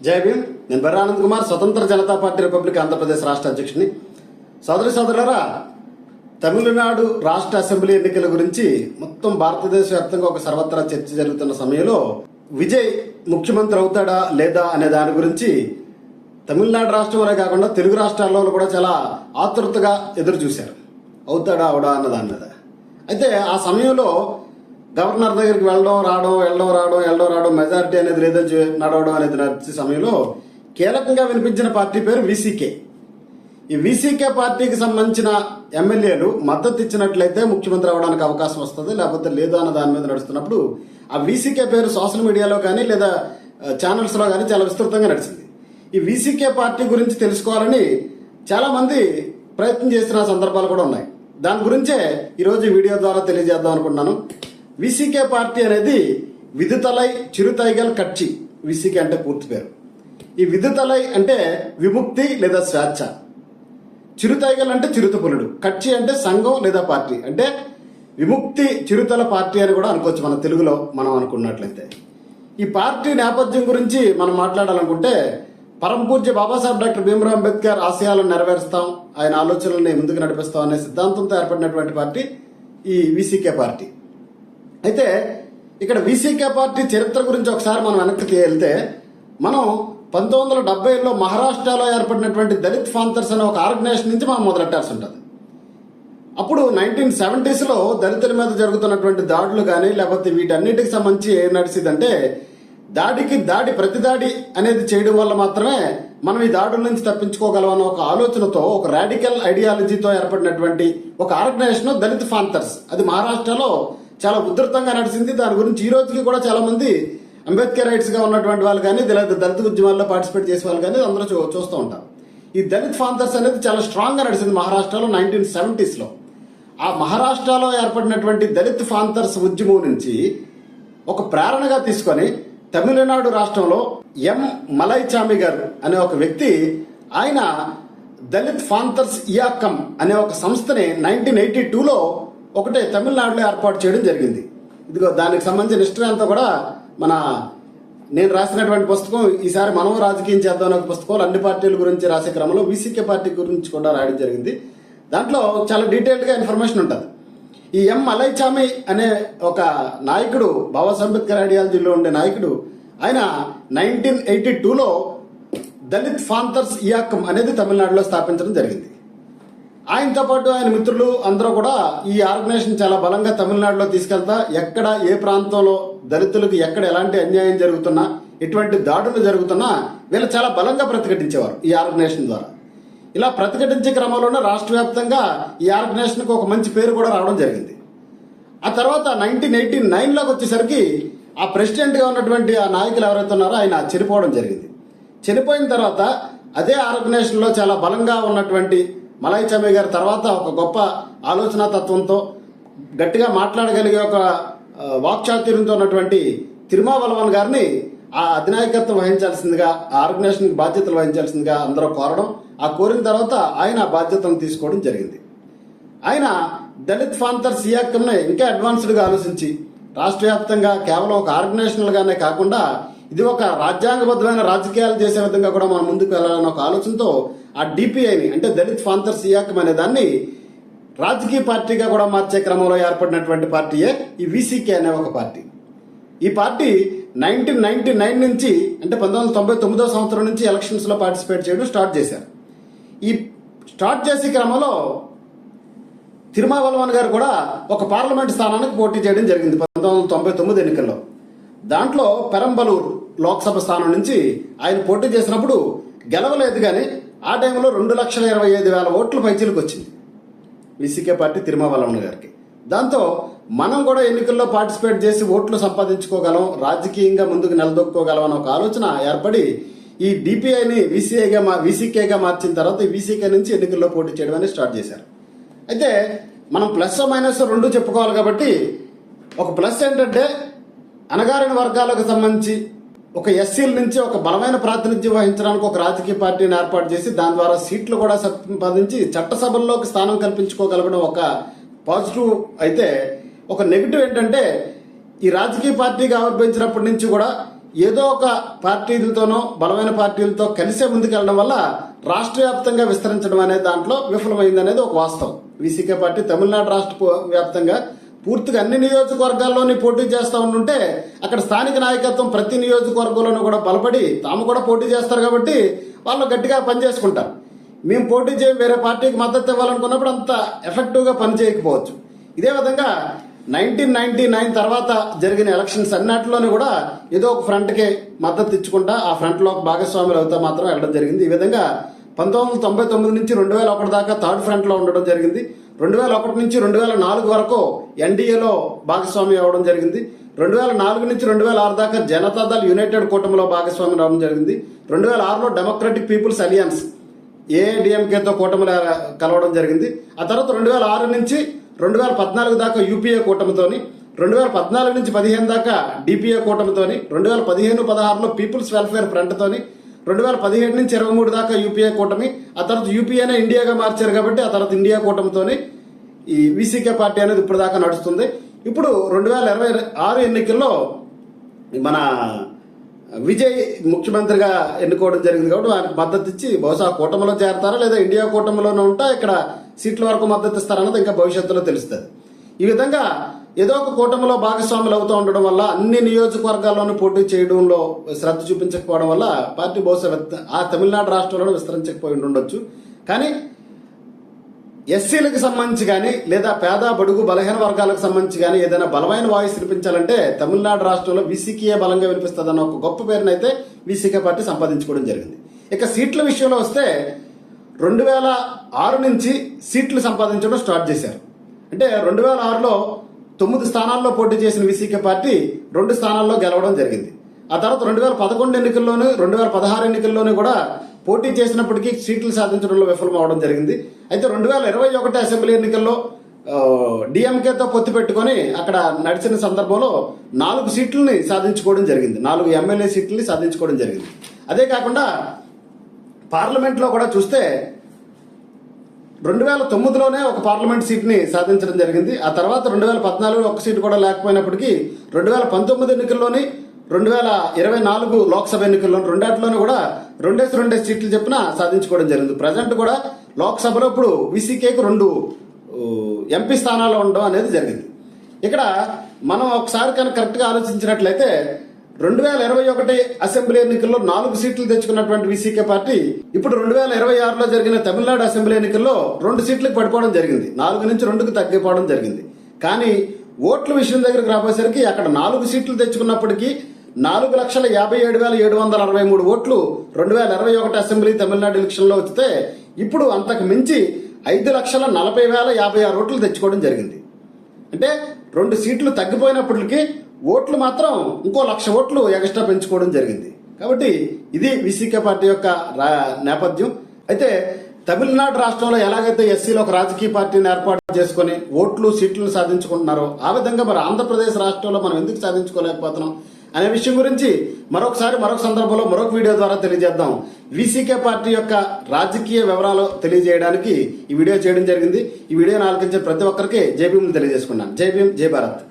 జై భీమ్. నేను బర్రా ఆనంద్ కుమార్, స్వతంత్ర జనతా పార్టీ రిపబ్లిక్ ఆంధ్రప్రదేశ్ రాష్ట్ర అధ్యక్షుని. సోదరులారా, తమిళనాడు రాష్ట్ర అసెంబ్లీ ఎన్నికల గురించి మొత్తం భారతదేశ వ్యాప్తంగా ఒక సర్వత్రా చర్చ జరుగుతున్న సమయంలో విజయ్ ముఖ్యమంత్రి అవుతాడా లేదా అనే దాని గురించి తమిళనాడు రాష్ట్రంలో కాకుండా తెలుగు రాష్ట్రాల్లో కూడా చాలా ఆతృతగా ఎదురు చూశారు. అవుతాడా అవడా అన్న దాని మీద. అయితే ఆ సమయంలో గవర్నర్ దగ్గరికి వెళ్ళడం రావడం మెజారిటీ అనేది లేదని నడవడం అనేది నడిచే సమయంలో కీలకంగా వినిపించిన పార్టీ పేరు వీసీకే. ఈ వీసీకే పార్టీకి సంబంధించిన ఎమ్మెల్యేలు మద్దతు ఇచ్చినట్లయితే ముఖ్యమంత్రి అవడానికి అవకాశం వస్తుంది, లేకపోతే లేదు అన్న దాని మీద నడుస్తున్నప్పుడు ఆ వీసీకే పేరు సోషల్ మీడియాలో కానీ లేదా ఛానల్స్ లో కానీ చాలా విస్తృతంగా నడిచింది. ఈ వీసీకే పార్టీ గురించి తెలుసుకోవాలని చాలా మంది ప్రయత్నం చేసిన సందర్భాలు కూడా ఉన్నాయి. దాని గురించే ఈరోజు ఈ వీడియో ద్వారా తెలియజేద్దాం అనుకుంటున్నాను. వీసీకే పార్టీ అనేది విదుతలై చిరుతైగల్ కట్చి. వీసీకే అంటే పూర్తి పేరు. ఈ విదుతలై అంటే విముక్తి లేదా స్వేచ్ఛ, చిరుతైగల్ అంటే చిరుతపులుడు, కట్చి అంటే సంఘం లేదా పార్టీ, అంటే విముక్తి చిరుతల పార్టీ అని కూడా అనుకోవచ్చు మన తెలుగులో మనం అనుకున్నట్లయితే. ఈ పార్టీ నేపథ్యం గురించి మనం మాట్లాడాలనుకుంటే పరమ పూజ్య బాబాసాహెబ్ డాక్టర్ భీమ్రావ్ అంబేద్కర్ ఆశయాలను నెరవేరుస్తాం, ఆయన ఆలోచనల్ని ముందుకు నడిపిస్తాం అనే సిద్ధాంతంతో ఏర్పడినటువంటి పార్టీ ఈ వీసీకే పార్టీ. అయితే ఇక్కడ వీసీకే పార్టీ చరిత్ర గురించి ఒకసారి మనం వెనక్కి వెళ్తే మనం 1970లో మహారాష్ట్రలో ఏర్పడినటువంటి దళిత్ ఫాంతర్స్ అనే ఒక ఆర్గనైజేషన్ నుంచి మనం మొదలెట్టాల్సి ఉంటుంది. అప్పుడు 1970sలో దళితుల మీద జరుగుతున్నటువంటి దాడులు కానీ లేకపోతే వీటన్నిటికి సంబంధించి ఏం నడిచిందంటే ప్రతి దాడి అనేది చేయడం వల్ల మాత్రమే మనం ఈ దాడుల నుంచి తప్పించుకోగలం అన్న ఒక ఆలోచనతో ఒక రాడికల్ ఐడియాలజీతో ఏర్పడినటువంటి ఒక ఆర్గనైజేషన్ దళిత్ ఫాంతర్స్. అది మహారాష్ట్రలో చాలా ఉధృతంగా నడిచింది. దాని గురించి ఈ రోజుకి కూడా చాలా మంది అంబేద్కర్ రైట్స్ గా ఉన్నటువంటి వాళ్ళు కానీ దళిత ఉద్యమాల్లో పార్టిసిపేట్ చేసే వాళ్ళు కానీ అందరూ చూస్తూ ఉంటారు. ఈ దళిత్ ఫాంతర్స్ అనేది చాలా స్ట్రాంగ్ గా నడిచింది మహారాష్ట్రలో 1970sలో. ఆ మహారాష్ట్రలో ఏర్పడినటువంటి దళిత్ ఫాంతర్స్ ఉద్యమం నుంచి ఒక ప్రేరణగా తీసుకొని తమిళనాడు రాష్ట్రంలో ఎం మలైచామి గారు అనే ఒక వ్యక్తి, ఆయన దళిత్ ఫాంతర్స్ ఇయాకం అనే ఒక సంస్థని 1982లో ఒకటే తమిళనాడులో ఏర్పాటు చేయడం జరిగింది. ఇదిగో దానికి సంబంధించిన హిస్టరీ అంతా కూడా నేను రాసినటువంటి పుస్తకం ఈసారి మనం రాజకీయం చేద్దాం అనే పుస్తకంలో అన్ని పార్టీల గురించి రాసే క్రమంలో వీసీకే పార్టీ గురించి కూడా రాయడం జరిగింది. దాంట్లో చాలా డీటెయిల్డ్ గా ఇన్ఫర్మేషన్ ఉంటుంది. ఈ ఎం మలైచామి అనే ఒక నాయకుడు, బాబాసాహెబ్ అంబేద్కర్ ఐడియాలజీలో ఉండే నాయకుడు, ఆయన 1982లో దళిత్ ఫాంతర్స్ ఇయాకం అనేది తమిళనాడులో స్థాపించడం జరిగింది. ఆయనతో పాటు ఆయన మిత్రులు అందరూ కూడా ఈ ఆర్గనైజేషన్ చాలా బలంగా తమిళనాడులో తీసుకెళ్తా ఎక్కడ ఏ ప్రాంతంలో దళితులకు ఎక్కడ ఎలాంటి అన్యాయం జరుగుతున్నా ఎటువంటి దాడులు జరుగుతున్నా వీళ్ళు చాలా బలంగా ప్రతిఘటించేవారు ఈ ఆర్గనైజేషన్ ద్వారా. ఇలా ప్రతిఘటించే క్రమంలోనే రాష్ట్ర వ్యాప్తంగా ఈ ఆర్గనైజేషన్ కు ఒక మంచి పేరు కూడా రావడం జరిగింది. ఆ తర్వాత 1989లోకి వచ్చేసరికి ఆ ప్రెసిడెంట్ గా ఉన్నటువంటి ఆ నాయకులు ఎవరైతే ఉన్నారో ఆయన చనిపోవడం జరిగింది. చనిపోయిన తర్వాత అదే ఆర్గనైజేషన్ లో చాలా బలంగా ఉన్నటువంటి మలైచామి గారి తర్వాత ఒక గొప్ప ఆలోచన తత్వంతో గట్టిగా మాట్లాడగలిగే ఒక వాక్చాతుర్యంతో ఉన్నటువంటి తిరుమావలవన్ గారిని ఆ అధినాయకత్వం వహించాల్సిందిగా, ఆ ఆర్గనైజేషన్ బాధ్యతలు వహించాల్సిందిగా అందరూ కోరడం, ఆ కోరిన తర్వాత ఆయన ఆ బాధ్యతను తీసుకోవడం జరిగింది. ఆయన దళిత్ ఫాంతర్స్ ఇయాకంని ఇంకా అడ్వాన్స్డ్ గా ఆలోచించి రాష్ట్ర వ్యాప్తంగా కేవలం ఒక ఆర్గనైజేషనల్ గానే కాకుండా ఇది ఒక రాజ్యాంగబద్ధమైన రాజకీయాలు చేసే విధంగా కూడా మనం ముందుకు వెళ్లాలన్న ఒక ఆలోచనతో ఆ డిపిఐని అంటే దళిత్ ఫాంతర్స్ ఇయాకం అనే దాన్ని రాజకీయ పార్టీగా కూడా మార్చే క్రమంలో ఏర్పడినటువంటి పార్టీయే ఈ వీసీకే అనే ఒక పార్టీ. ఈ పార్టీ 1999 నుంచి అంటే 1999వ సంవత్సరం నుంచి ఎలక్షన్స్ లో పార్టిసిపేట్ చేయడం స్టార్ట్ చేశారు. ఈ స్టార్ట్ చేసే క్రమంలో తిరుమావలవన్ గారు కూడా ఒక పార్లమెంట్ స్థానానికి పోటీ చేయడం జరిగింది 1999 ఎన్నికల్లో. దాంట్లో పెరంబలూరు లోక్సభ స్థానం నుంచి ఆయన పోటీ చేసినప్పుడు గెలవలేదు, కానీ ఆ టైంలో 2,25,000 ఓట్లు పైచీలకు వచ్చింది వీసీకే పార్టీ తిరుమావలవన్ గారికి. దాంతో మనం కూడా ఎన్నికల్లో పార్టిసిపేట్ చేసి ఓట్లు సంపాదించుకోగలం, రాజకీయంగా ముందుకు నిలదొక్కుకోగలం అనే ఒక ఆలోచన ఏర్పడి ఈ డిపిఐని వీసీకేగా మార్చిన తర్వాత ఈ వీసీకే నుంచి ఎన్నికల్లో పోటీ చేయడం అనేది స్టార్ట్ చేశారు. అయితే మనం ప్లస్ మైనస్ రెండు చెప్పుకోవాలి కాబట్టి ఒక ప్లస్ ఏంటంటే అణగారిన వర్గాలకు సంబంధించి ఒక ఎస్సీల నుంచి ఒక బలమైన ప్రాతినిధ్యం వహించడానికి ఒక రాజకీయ పార్టీని ఏర్పాటు చేసి దాని ద్వారా సీట్లు కూడా సంపాదించి చట్టసభల్లోకి స్థానం కల్పించుకోగలగడం ఒక పాజిటివ్. అయితే ఒక నెగిటివ్ ఏంటంటే ఈ రాజకీయ పార్టీగా ఆవిర్భవించినప్పటి నుంచి కూడా ఏదో ఒక పార్టీలతోనో బలమైన పార్టీలతో కలిసే ముందుకెళ్లడం వల్ల రాష్ట్ర వ్యాప్తంగా విస్తరించడం అనే దాంట్లో విఫలమైంది అనేది ఒక వాస్తవం. వీసీకే పార్టీ తమిళనాడు రాష్ట్ర వ్యాప్తంగా పూర్తిగా అన్ని నియోజకవర్గాల్లోని పోటీ చేస్తూ ఉంటుంటే అక్కడ స్థానిక నాయకత్వం ప్రతి నియోజకవర్గంలోనూ కూడా బలపడి తాము కూడా పోటీ చేస్తారు కాబట్టి వాళ్ళు గట్టిగా పనిచేసుకుంటారు. మేము పోటీ చేయి వేరే పార్టీకి మద్దతు ఇవ్వాలనుకున్నప్పుడు అంత ఎఫెక్టివ్గా పనిచేయకపోవచ్చు. ఇదే విధంగా 1999 తర్వాత జరిగిన ఎలక్షన్స్ అన్నిటిలోనూ కూడా ఏదో ఒక ఫ్రంట్కే మద్దతు ఇచ్చుకుంటా ఆ ఫ్రంట్లో భాగస్వాములు అవుతా మాత్రం వెళ్ళడం జరిగింది. ఈ విధంగా 1999 నుంచి 2001 దాకా థర్డ్ ఫ్రంట్ లో ఉండడం జరిగింది. 2001 నుంచి 2004 వరకు ఎన్డీఏలో భాగస్వామి అవ్వడం జరిగింది. 2004 నుంచి 2006 దాకా జనతాదళ్ యునైటెడ్ కూటమిలో భాగస్వామి రావడం జరిగింది. 2006లో డెమోక్రటిక్ పీపుల్స్ అలియన్స్ ఏఐడిఎంకేతో కూటమిలో కలవడం జరిగింది. ఆ తర్వాత 2006 నుంచి 2014 దాకా యూపీఏ కూటమితోని, 2014 నుంచి 15 దాకా డిపిఏ కూటమితోని, 2015-16లో పీపుల్స్ వెల్ఫేర్ ఫ్రంట్ తోని, 2017 నుంచి 23 దాకా యూపీఏ కూటమి, ఆ తర్వాత యూపీఏనే ఇండియాగా మార్చారు కాబట్టి ఆ తర్వాత ఇండియా కూటమితోని ఈ వీసీకే పార్టీ అనేది ఇప్పుడు దాకా నడుస్తుంది. ఇప్పుడు 2026 ఎన్నికల్లో మన విజయ్ ముఖ్యమంత్రిగా ఎన్నుకోవడం జరిగింది కాబట్టి వారికి మద్దతు ఇచ్చి బహుశా కూటమిలో చేరతారా లేదా ఇండియా కూటమిలోనే ఉంటా ఇక్కడ సీట్ల వరకు మద్దతు ఇస్తారన్నది ఇంకా భవిష్యత్తులో తెలుస్తుంది. ఈ విధంగా ఏదో ఒక కూటమిలో భాగస్వాములు అవుతూ ఉండడం వల్ల అన్ని నియోజకవర్గాల్లోనూ పోటీ చేయడంలో శ్రద్ధ చూపించకపోవడం వల్ల పార్టీ బహుశా ఆ తమిళనాడు రాష్ట్రంలో విస్తరించకపోయి ఉండొచ్చు. కానీ ఎస్సీలకు సంబంధించి కానీ లేదా పేద బడుగు బలహీన వర్గాలకు సంబంధించి కానీ ఏదైనా బలమైన వాయిస్ వినిపించాలంటే తమిళనాడు రాష్ట్రంలో వీసీకే బలంగా వినిపిస్తుందన్న ఒక గొప్ప పేరునైతే వీసీకే పార్టీ సంపాదించుకోవడం జరిగింది. ఇక సీట్ల విషయంలో వస్తే 2006 నుంచి సీట్లు సంపాదించడం స్టార్ట్ చేశారు. అంటే 2006లో 9 స్థానాల్లో పోటీ చేసిన వీసీకే పార్టీ 2 స్థానాల్లో గెలవడం జరిగింది. ఆ తర్వాత 2011 ఎన్నికల్లోనూ 2016 ఎన్నికల్లోనూ కూడా పోటీ చేసినప్పటికీ సీట్లు సాధించడంలో విఫలం అవడం జరిగింది. అయితే 2021 అసెంబ్లీ ఎన్నికల్లో డిఎంకేతో పొత్తు పెట్టుకుని అక్కడ నడిచిన సందర్భంలో 4 సీట్లని సాధించుకోవడం జరిగింది. 4 ఎమ్మెల్యే సీట్లని సాధించుకోవడం జరిగింది. అదే కాకుండా పార్లమెంట్ లో కూడా చూస్తే 2009లోనే ఒక పార్లమెంట్ సీట్ ని సాధించడం జరిగింది. ఆ తర్వాత 2014లో ఒక సీటు కూడా లేకపోయినప్పటికీ 2019 ఎన్నికల్లోని 2024 లోక్సభ ఎన్నికల్లోని రెండాటిలోనూ కూడా 2 సీట్లు చెప్పిన సాధించుకోవడం జరిగింది. ప్రజెంట్ కూడా లోక్సభలో ఇప్పుడు వీసీకేకు 2 ఎంపీ స్థానాలు ఉండడం అనేది జరిగింది. ఇక్కడ మనం ఒకసారి కనుక కరెక్ట్ గా ఆలోచించినట్లయితే 2021 అసెంబ్లీ ఎన్నికల్లో 4 సీట్లు తెచ్చుకున్నటువంటి వీసీకే పార్టీ ఇప్పుడు 2026లో జరిగిన తమిళనాడు అసెంబ్లీ ఎన్నికల్లో 2 సీట్లకు పడిపోవడం జరిగింది. 4 నుంచి 2కు తగ్గిపోవడం జరిగింది. కానీ ఓట్ల విషయం దగ్గరకు రాబోయేసరికి అక్కడ 4 సీట్లు తెచ్చుకున్నప్పటికీ 4,57,763 ఓట్లు 2021 అసెంబ్లీ తమిళనాడు ఎలక్షన్ లో వస్తే ఇప్పుడు అంతకు మించి 5,40,056 ఓట్లు తెచ్చుకోవడం జరిగింది. అంటే 2 సీట్లు తగ్గిపోయినప్పటికీ ఓట్లు మాత్రం ఇంకో 1,00,000 ఓట్లు ఎక్స్ట్రా పెంచుకోవడం జరిగింది. కాబట్టి ఇది వీసీకే పార్టీ యొక్క నేపథ్యం. అయితే తమిళనాడు రాష్ట్రంలో ఎలాగైతే ఎస్సీలో ఒక రాజకీయ పార్టీని ఏర్పాటు చేసుకుని ఓట్లు సీట్లను సాధించుకుంటున్నారో ఆ విధంగా మరి ఆంధ్రప్రదేశ్ రాష్ట్రంలో మనం ఎందుకు సాధించుకోలేకపోతున్నాం అనే విషయం గురించి మరొక సందర్భంలో మరొక వీడియో ద్వారా తెలియజేద్దాం. వీసీకే పార్టీ యొక్క రాజకీయ వివరాలు తెలియజేయడానికి ఈ వీడియో చేయడం జరిగింది. ఈ వీడియోని ఆలకించే ప్రతి ఒక్కరికి జై భీమ్ తెలియజేసుకున్నాను. జై భీమ్, జై భారత్.